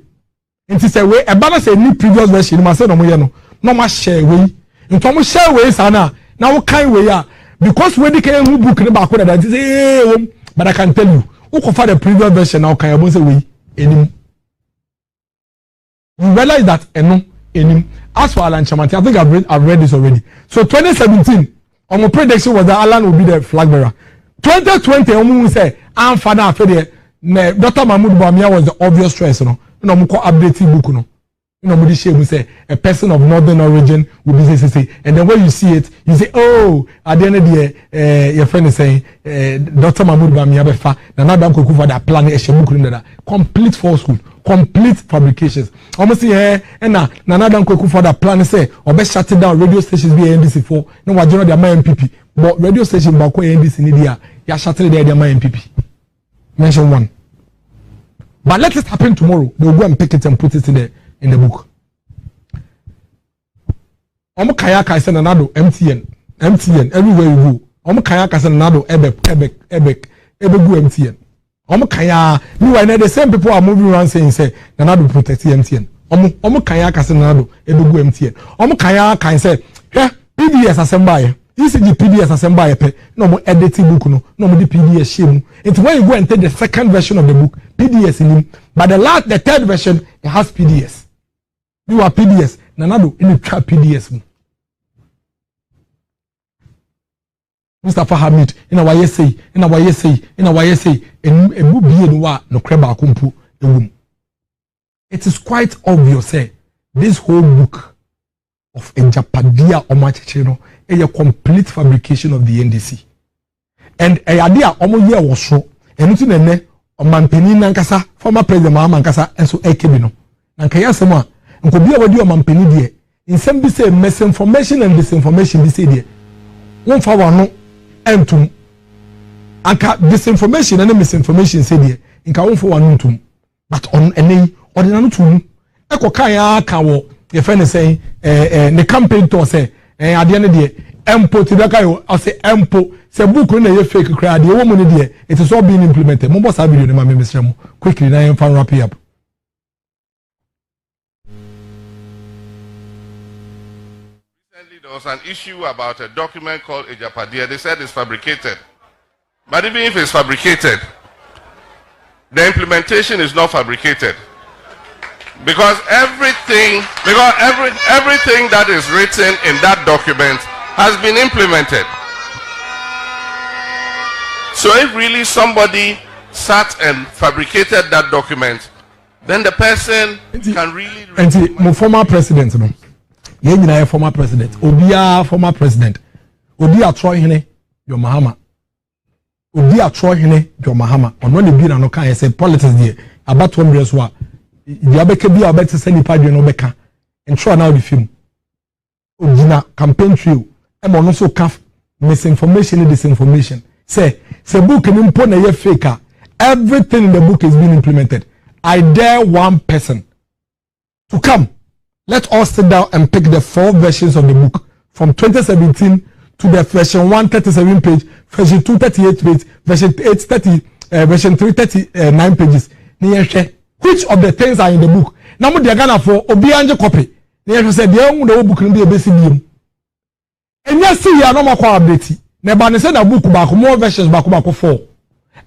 Enti say we e ba na say ni previous version ma say no mo ye no. No ma share we. Nto mo share we sana. Na wo kan we ya because when they can book the back that say but I can tell you who could find the previous version now can you say we any you realize that any as for Alan Chamanti, I think I've read this already. So 2017 my prediction was that Alan will be the flag bearer. 2020 we say I'm father after Dr. Mahmoud Bamia was the obvious choice no update book no nobody shame say a person of northern origin will be say and then when you see it you say oh at the end of the year your friend is saying Dr. Mahmoud Bamia befa na Adam Koku for that plan book that complete falsehood, complete fabrications almost here and na Adam Koku for that plan say or be shut down radio stations be NDC for no wa join their MPP but radio station ba ko NDC ni dia ya shut their MPP mention one. But let it happen tomorrow. They will go and pick it and put it in the book. Omo kaya kaisa na nado MTN everywhere you go. Omo kaya kaisa na nado ebek go MTN. Omo kaya meanwhile the same people are moving around saying say na nado protect MTN. Omo kaya kaisa na nado go MTN. Omo kaya kan say PDS assemble. This is the PDS assemble pe no mo editing book no mo the PDS shame. It's when you go and take the second version of the book PDS in him, but the third version it has PDS. You are PDS nanado in the trap PDS mu. Mustafa Hamid in our essay in our essay and a book be no creba kumpu ewum. It is quite obvious say this whole book of Agyapadee Omachechino a complete fabrication of the NDC. And a idea almost year was so and it's in a Mampeni Nankasa, former President Mahankasa, and so Ekebino. Nankaya Sama, and could be able to do a Mampeni dear. In some be say misinformation and disinformation be said. One for one no and to anka disinformation and misinformation said here. In ka one for one to but on any ordinary to Eko Kaya Kawo, your friend is saying, the campaign to say, at the end of the day, Empo Tidaka, I say Empo, say book when they fake crowd, the woman idea, it is all being implemented. Momos have video, Mr. Quickly, now I'm fan wrap up. Recently, there was an issue about a document called Agyapadee. They said it's fabricated. But even if it's fabricated, the implementation is not fabricated. Because everything that is written in that document has been implemented. So if really somebody sat and fabricated that document, then the person can really... And my former president, no? Yeah, former president. Obia former president. Obia Troy Hene, your Mahama. Obia Troy Hene, your Mahama. On when the beer no can say politics there. About 1 years wa. The abeke bi abete send the party no beka. And try now the film. Ojina campaign trail. And also calf misinformation and disinformation. Say book in impo na ye faker. Everything in the book is being implemented. I dare one person to come. Let us sit down and pick the 4 versions of the book from 2017 to the version 137 page, version 238 page, version 830, version 339 pages. Which of the things are in the book? Now they are gonna for obianje copy. They said the book will be a basic game. And yes, see, you are no more update. Never said a book back more versions back 4.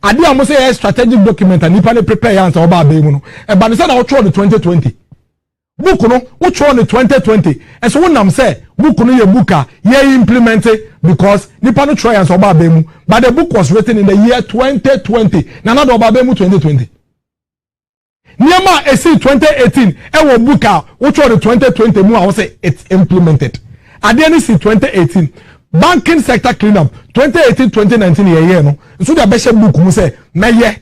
I did almost say a strategic document and Nipane prepare answer about Bemuno. And but said I'll try the 2020. Book no, which one the 2020? And so when I'm say book no your booker, ye implemented because Nipane try answer about Bemu. But the book was written in the year 2020. Nana do about Bemu 2020. Niama esi 2018 e booker which one the 2020 mu I will say it's implemented. At the end of 2018 banking sector cleanup 2018-2019 year no so the best book mu say meye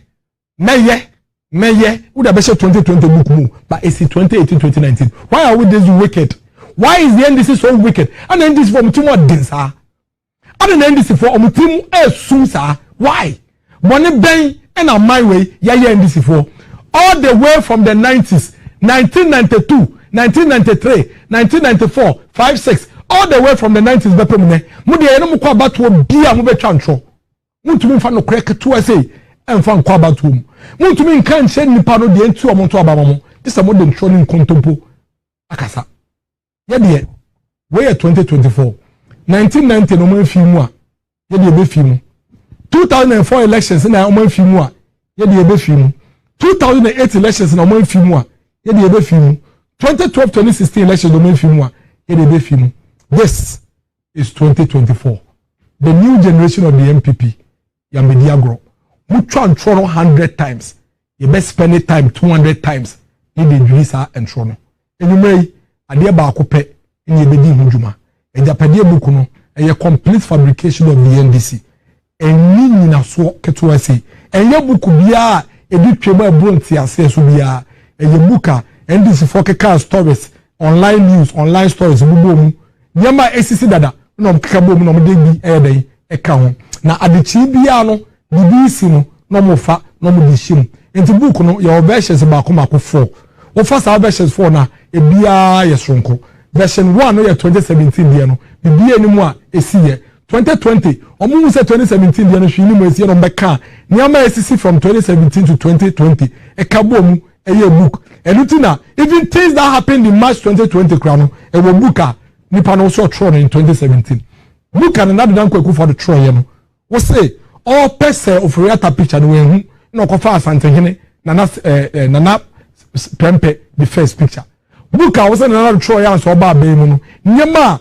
who the best 2020 book mu but it's 2018-2019. Why are we this wicked? Why is the NDC so wicked? And then this for much more dense and then NDC for much more why money ben and on my way yeah NDC for all the way from the 90s 1992 1993 1994 56 all the way from the 90s bepe mune mu de eno mu kwa batu bia mu betwa ntro muntumi mfa no kreke to say emfa nkwa batu mu muntumi nka nche nipa no de ntu omo to abamamo this a modern ntro ni nkontompo akasa ye de we 2024 1990 no man fi mu a ye de be fi mu 2004 elections na o man fi mu a yɛde yɛbɛfi mu 2008 elections na ɔmo mfi mu a yɛde yɛbɛfi mu 2012-2016 elections ɔmo mfi mu a yɛde yɛbɛfi mu. This is 2024. The new generation of the MPP yɛmbɛdi agorɔ mutwa ntoro no 100 times yɛbɛ spend time 200 times yɛde dwiri saa ntoro no enumere yi adeɛ baako pɛ ne yɛbɛdi ho dwuma Agyapadee book no ɛyɛ complete fabrication of the NDC ɛnni nyinaso ketewa sei ɛyɛ book biara edi twema eburo ntiase so biara ɛyɛ book a NDC for keka stories online news online stories bubo mu nyama esisi dada na omkeka bo mu na omde bi ɛyɛ dai ɛka ho na adechi biara no BBC no na mo fa na mo di him enti book no your versions ba ko mako 4 wo fa sa versions 4 na ebia yesronko version 1 no ye 2017 dia no bibia ni mu a esiye 2020 omu se 2017 dia no hwini mu esiye no beka nyama esisi from 2017 to 2020 ekabo mu eye book elutina even things that happened in March 2020 kra no e wo book a nipa no so tro in 2017 book and another dan kwaku for the tro ye no wo say all person of reata picture no ehu na okofa asantehene nana prempe the first picture book a was another tro ya so ba be mu no nyema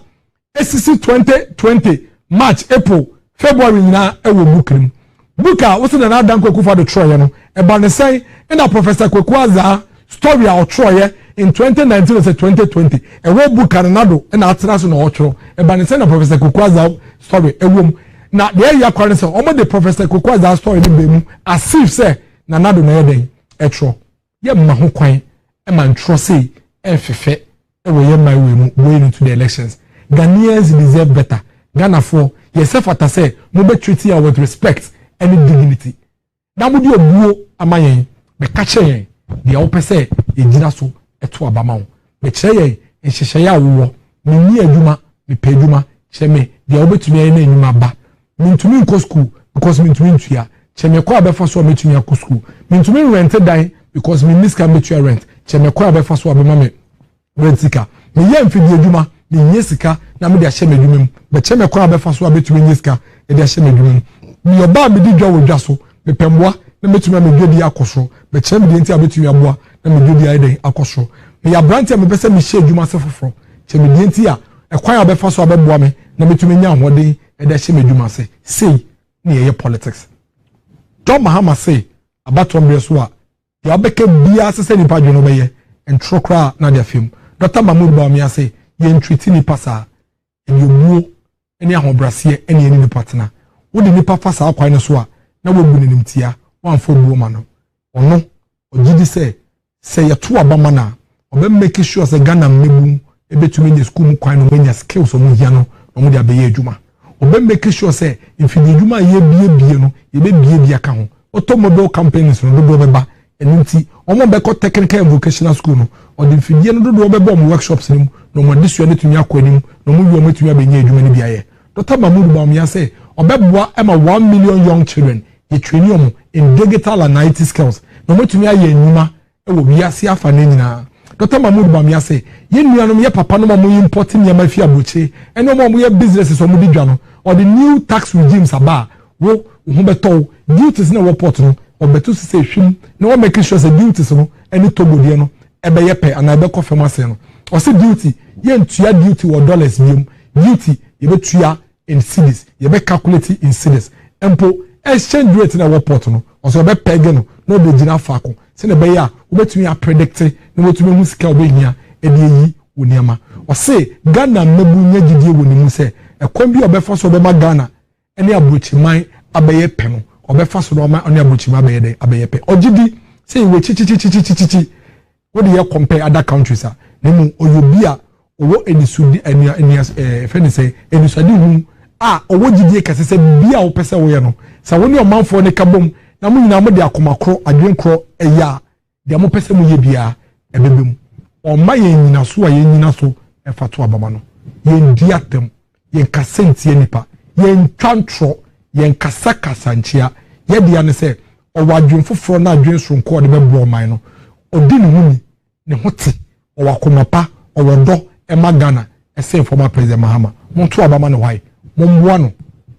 esisi 2020 March April February na ewo book rim book a was another dan kwaku for the tro ye no e ba ne say na Professor Kwaku Azaa story a tro ye in 2019 or 2020 e wo book anado na atena so na o tro e ba ne say na Professor Kwaku Azaa story ewom na the area kware say omo the Professor Kwaku Azaa story ni be mu as if say na nado na yeden etro ye ma ho kwan e ma ntro say e fefe e wo ye ma we mu going into the elections. Ghanaians deserve better. Ghana for yourself at say mo be treat you with respect and dignity. Na mo di obuo amayen be kache yen the ope say e gina so eto abama wo be kire yen nhyehyeye awo me ni adwuma me pe adwuma cheme the obetumi yen na adwuma ba me ntumi nko school because me ntumi ntua cheme ko abefa so me ntumi akọ school me ntumi rent dan because me niska me tua rent cheme ko abefa so abema me rentika me ye mfidi adwuma me nyesika na me de ahye me adwuma be cheme ko abefa so abetumi nyesika e de ahye me adwuma me oba me di dwa wo dwa so me pemboa na metumi me dwedi akoso be cheme de nti abetumi aboa na me dwedi aiden akoso me ya branch me pese me hye adwuma se foforo cheme de nti a ekwan abefa so abeboa me na metumi nya hode e de ahye me adwuma se sei na ye politics John Mahama say abatom bre so a ya obeke bia sese ni padwo no be ye entrokra na dia film Dr. Mahmoud Bawumia say ye entreati ni pasa eni obuo eni ahobrase eni eni ni partner wo de ni papa sa akwan no so a na wo bu ni nimtia wan fo buo ma no ono ogidi say ye to abama na obe make sure say Ghana mebu ebetumi ni school mu kwan no menya skills omu hia no omu dia be ye adwuma obe make sure say infidi adwuma ye bie no ye be bie aka ho automobile companies no do beba enunti omo be ko technical and vocational school no o de infidi no do beba omo workshops nim no mo disu ne tumi akwanim no mo wi omo tumi abenya adwuma ni biaye Dr. Mahmoud Bawumia say obeboa ema 1 million young children ye train omo in digital and IT skills no mo tumi aye enuma e wo wiase afa na nyina Dr. Mahmoud Bawumia say ye nuanom ye papa no mo importing ye mafi abuche eno mo ye businesses omo di dwa no or the new tax regimes aba wo ho beto duties na report no obetu se hwim na wo make sure say duties no any tobodie no ebe ye pe ana ebe ko famase no o say duty ye ntua duty wo dollars biom duty ye betua in cedis ye be calculate in cedis empo exchange rate na report no o so be peg no no de gina faako se na be ya wo betumi a predict na wo tumi hu sika obehia e de yi woniama o say Ghana mebu nya gidie wonimu se ekwan bi obefa so obema Ghana ene abrochiman abeye pe no obefa so no ma ene abrochiman abeye de abeye pe ogidi say we chichi what do you compare other countries ah nemu oyobi a owo enisudi eni say enisudi hu owo gidie kase se bia wo pese wo ye no sa woni omanfo ne kabom na mu nyina mo de akomakro adwenkro eya de mo pese mu ye bia ebebem oma ye nyina so a ye nyina so efato abama no ye ndiatem yen kasentie nipa yen twantro yen kasakasa nchia ye dia ne se owadwen foforo na adwen sonko de bebo man no odi ne huni ne hote owakomapa owodo ema Ghana ese former president Mahama monto abama ne wai momboa no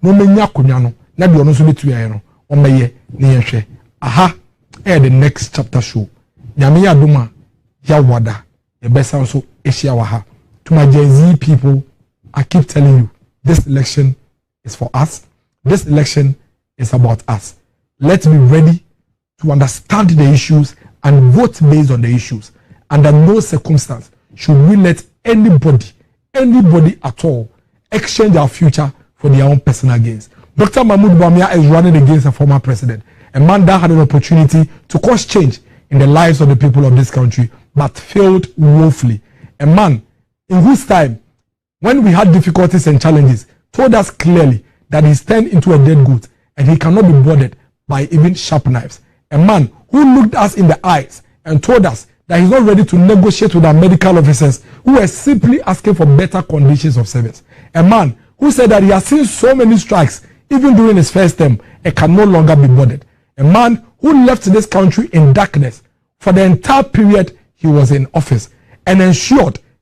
no menya konwa no na de ono so betu ye no omeye ne yehwe aha the next chapter show. Nyame ya duma ya wada ye besa also eshia waha. To my Gen Z people, I keep telling you, this election is for us. This election is about us. Let's be ready to understand the issues and vote based on the issues. Under no circumstance should we let anybody at all exchange our future for their own personal gains. Dr. Mahmoud Bawumia is running against a former president, a man that had an opportunity to cause change in the lives of the people of this country, but failed woefully. A man in whose time, when we had difficulties and challenges, told us clearly that he's turned into a dead goat and he cannot be bothered by even sharp knives. A man who looked us in the eyes and told us that he's not ready to negotiate with our medical officers who were simply asking for better conditions of service. A man who said that he has seen so many strikes even during his first term and can no longer be bothered. A man who left this country in darkness for the entire period he was in office and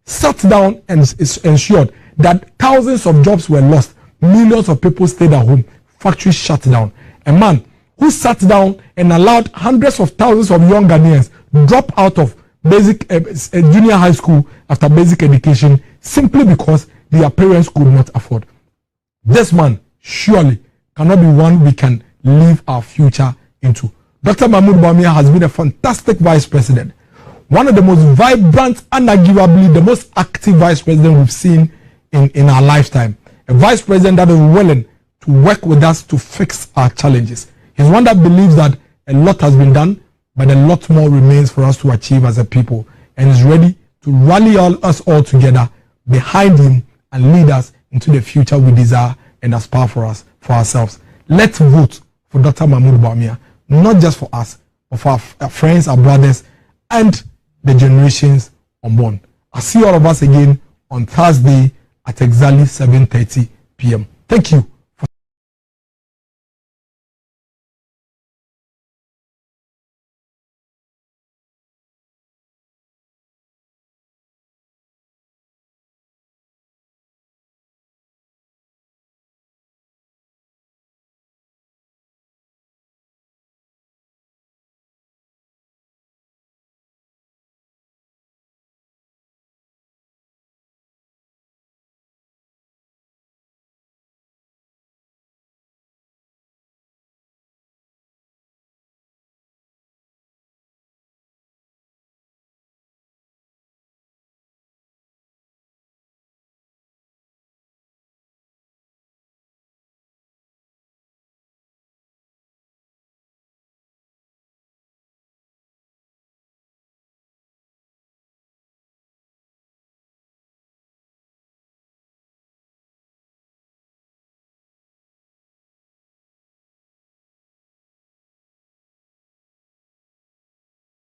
sat down and ensured that thousands of jobs were lost, millions of people stayed at home, factories shut down. A man who sat down and allowed hundreds of thousands of young Ghanaians drop out of basic junior high school after basic education simply because their parents could not afford. This man surely cannot be one we can leave our future into. Dr. Mahmoud Bawumia has been a fantastic vice president, one of the most vibrant, unarguably the most active vice president we've seen in our lifetime. A vice president that is willing to work with us to fix our challenges. He's one that believes that a lot has been done, but a lot more remains for us to achieve as a people, and is ready to rally us all together behind him and lead us into the future we desire and aspire for ourselves. Let's vote for Dr. Mahmoud Bawumia, not just for us, but for our friends, our brothers, and the generations unborn. I'll see all of us again on Thursday at exactly 7:30 p.m. Thank you.